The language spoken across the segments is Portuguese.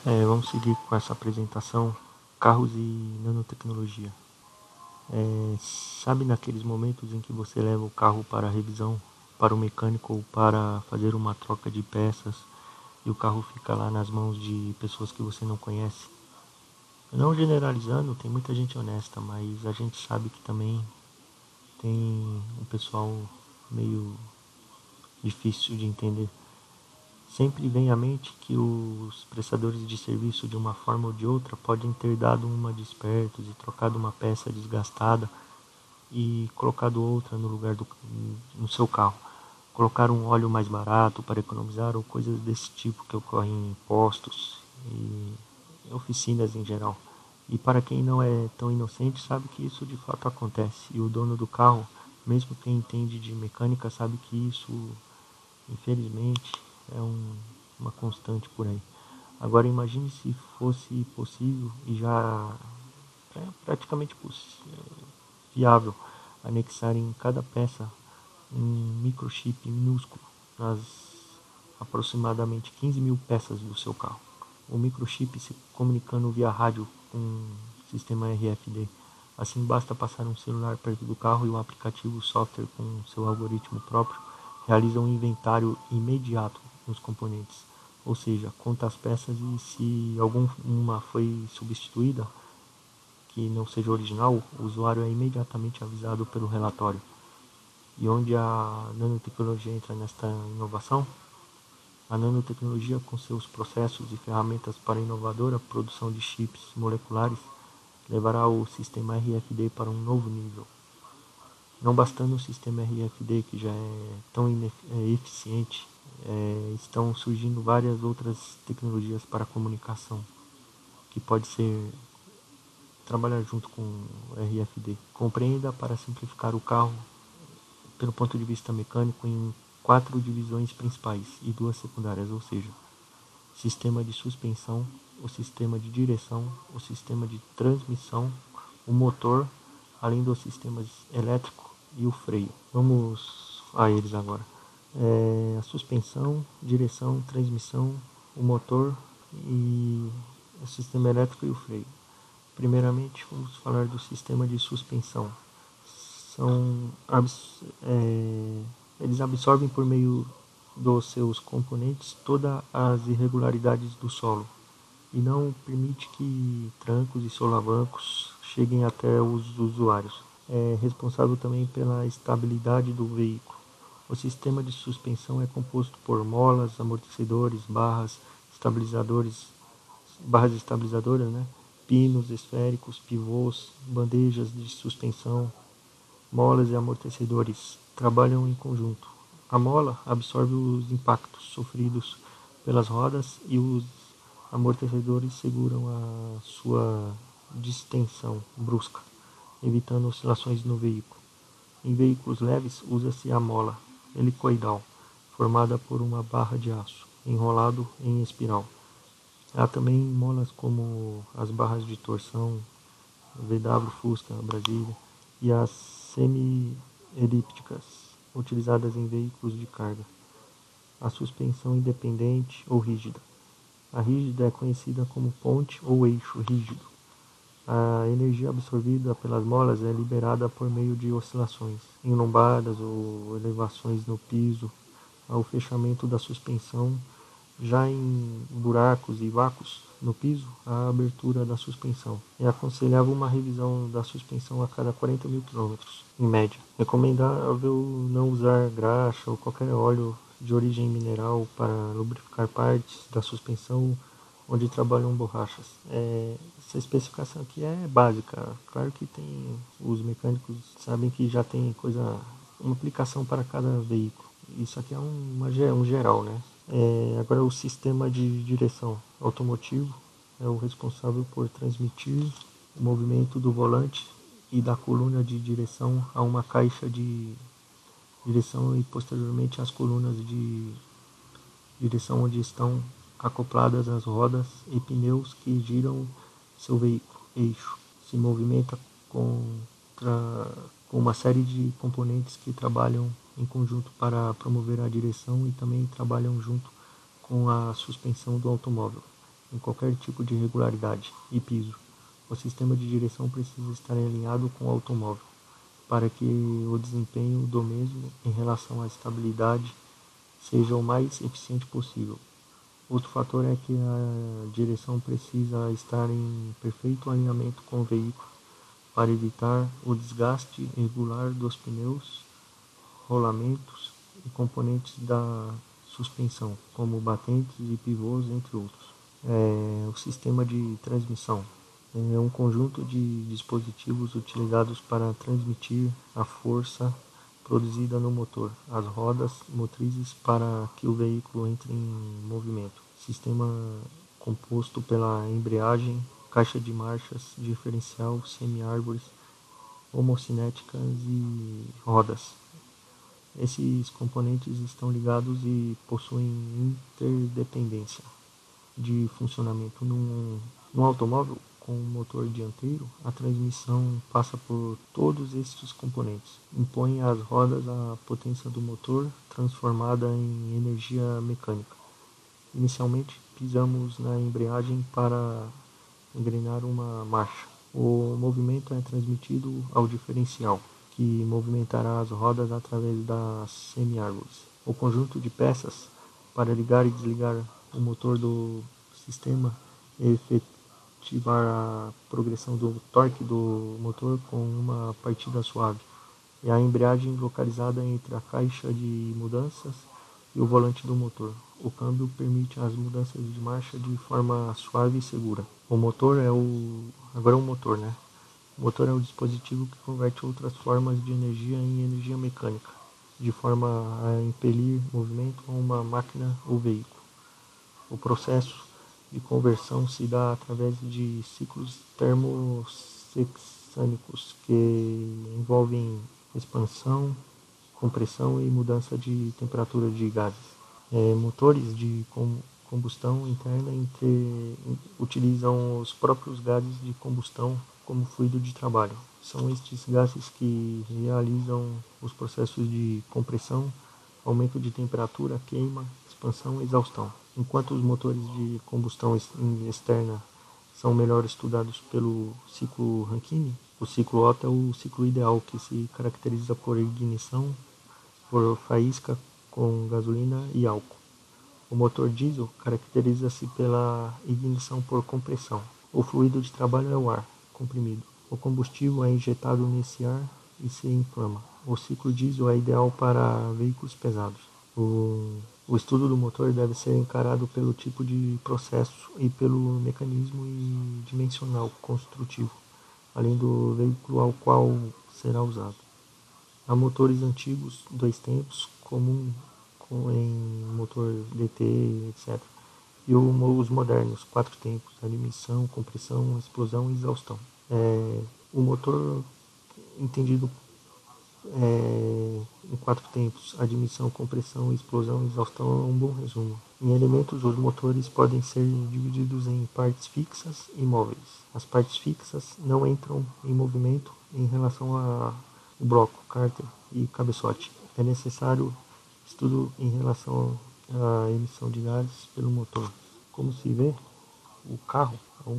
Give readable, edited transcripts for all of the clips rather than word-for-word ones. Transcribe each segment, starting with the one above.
Vamos seguir com essa apresentação, carros e nanotecnologia. Sabe naqueles momentos em que você leva o carro para a revisão, para o mecânico ou para fazer uma troca de peças e o carro fica lá nas mãos de pessoas que você não conhece? Não generalizando, tem muita gente honesta, mas a gente sabe que também tem um pessoal meio difícil de entender. Sempre vem à mente que os prestadores de serviço, de uma forma ou de outra, podem ter dado uma de espertos e trocado uma peça desgastada e colocado outra no seu carro. Colocar um óleo mais barato para economizar ou coisas desse tipo que ocorrem em postos e oficinas em geral. E para quem não é tão inocente, sabe que isso de fato acontece. E o dono do carro, mesmo quem entende de mecânica, sabe que isso, infelizmente, uma constante por aí. Agora imagine se fosse possível e já é praticamente viável anexar em cada peça um microchip minúsculo nas aproximadamente 15 mil peças do seu carro. O microchip se comunicando via rádio com um sistema RFD. Assim basta passar um celular perto do carro e o aplicativo software com seu algoritmo próprio realiza um inventário imediato nos componentes. Ou seja, conta as peças e se alguma foi substituída, que não seja original, o usuário é imediatamente avisado pelo relatório. E onde a nanotecnologia entra nesta inovação? A nanotecnologia, com seus processos e ferramentas para a inovadora produção de chips moleculares, levará o sistema RFD para um novo nível. Não bastando o sistema RFD, que já é tão eficiente, estão surgindo várias outras tecnologias para a comunicação, que pode ser trabalhar junto com o RFD. Compreenda para simplificar o carro pelo ponto de vista mecânico em 4 divisões principais e 2 secundárias, ou seja, sistema de suspensão, o sistema de direção, o sistema de transmissão, o motor, além dos sistemas elétrico e o freio. Vamos a eles agora. A suspensão, direção, transmissão, o motor e o sistema elétrico e o freio. Primeiramente, vamos falar do sistema de suspensão. São, eles absorvem por meio dos seus componentes todas as irregularidades do solo e não permite que trancos e solavancos cheguem até os usuários. É responsável também pela estabilidade do veículo. O sistema de suspensão é composto por molas, amortecedores, barras estabilizadoras, né? Pinos esféricos, pivôs, bandejas de suspensão, molas e amortecedores trabalham em conjunto. A mola absorve os impactos sofridos pelas rodas e os amortecedores seguram a sua distensão brusca, evitando oscilações no veículo. Em veículos leves, usa-se a mola helicoidal, formada por uma barra de aço, enrolado em espiral. Há também molas como as barras de torção, VW Fusca, Brasília, e as semi-elípticas, utilizadas em veículos de carga. A suspensão independente ou rígida. A rígida é conhecida como ponte ou eixo rígido. A energia absorvida pelas molas é liberada por meio de oscilações em lombadas ou elevações no piso, ao fechamento da suspensão. Já em buracos e vácuos no piso, a abertura da suspensão. É aconselhável uma revisão da suspensão a cada 40 mil quilômetros, em média. Recomendável não usar graxa ou qualquer óleo de origem mineral para lubrificar partes da suspensão onde trabalham borrachas. Essa especificação aqui é básica. Claro que tem, os mecânicos sabem que já tem uma aplicação para cada veículo. Isso aqui é um geral, né? Agora o sistema de direção automotivo é o responsável por transmitir o movimento do volante e da coluna de direção a uma caixa de direção e posteriormente as colunas de direção onde estão acopladas as rodas e pneus que giram seu veículo. Eixo se movimenta com uma série de componentes que trabalham em conjunto para promover a direção e também trabalham junto com a suspensão do automóvel. em qualquer tipo de regularidade e piso. O sistema de direção precisa estar alinhado com o automóvel, para que o desempenho do mesmo em relação à estabilidade seja o mais eficiente possível. Outro fator é que a direção precisa estar em perfeito alinhamento com o veículo para evitar o desgaste irregular dos pneus, rolamentos e componentes da suspensão, como batentes e pivôs, entre outros. O sistema de transmissão é um conjunto de dispositivos utilizados para transmitir a força produzida no motor, as rodas motrizes para que o veículo entre em movimento. Sistema composto pela embreagem, caixa de marchas, diferencial, semi-árvores, homocinéticas e rodas. Esses componentes estão ligados e possuem interdependência de funcionamento. Num automóvel com motor dianteiro, a transmissão passa por todos estes componentes. Impõe às rodas a potência do motor transformada em energia mecânica. Inicialmente, pisamos na embreagem para engrenar uma marcha. O movimento é transmitido ao diferencial, que movimentará as rodas através das semi-árvores. O conjunto de peças para ligar e desligar o motor do sistema e efetivar a progressão do torque do motor com uma partida suave. E a embreagem localizada entre a caixa de mudanças e o volante do motor. O câmbio permite as mudanças de marcha de forma suave e segura. O motor é o... Agora é o motor, né? O motor é o dispositivo que converte outras formas de energia em energia mecânica, de forma a impelir movimento a uma máquina ou veículo. O processo de conversão se dá através de ciclos termosexânicos que envolvem expansão, compressão e mudança de temperatura de gases. Motores de combustão interna utilizam os próprios gases de combustão como fluido de trabalho. São estes gases que realizam os processos de compressão, aumento de temperatura, queima, expansão e exaustão. Enquanto os motores de combustão externa são melhor estudados pelo ciclo Rankine, o ciclo Otto é o ciclo ideal, que se caracteriza por ignição, por faísca com gasolina e álcool. O motor diesel caracteriza-se pela ignição por compressão. O fluido de trabalho é o ar comprimido. O combustível é injetado nesse ar e se inflama. O ciclo diesel é ideal para veículos pesados. O estudo do motor deve ser encarado pelo tipo de processo e pelo mecanismo dimensional construtivo, além do veículo ao qual será usado. Há motores antigos, dois tempos, comum em motor DT, etc. E os modernos, quatro tempos, admissão, compressão, explosão e exaustão. O motor entendido em quatro tempos, admissão, compressão, explosão e exaustão é um bom resumo. Em elementos, os motores podem ser divididos em partes fixas e móveis. As partes fixas não entram em movimento em relação ao bloco, cárter e cabeçote. É necessário estudo em relação à emissão de gases pelo motor. Como se vê, o carro é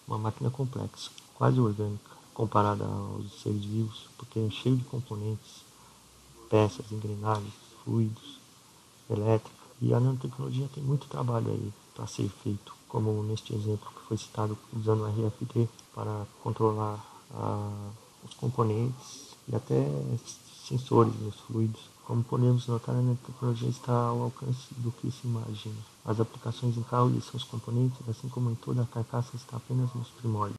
uma máquina complexa, quase orgânica, comparada aos seres vivos, porque é cheio de componentes, peças, engrenagens, fluidos, elétrica. E a nanotecnologia tem muito trabalho aí para ser feito, como neste exemplo que foi citado, usando o RFD para controlar os componentes e até sensores nos fluidos. Como podemos notar, a nanotecnologia está ao alcance do que se imagina. As aplicações em carros e seus componentes, assim como em toda a carcaça, está apenas nos primórdios.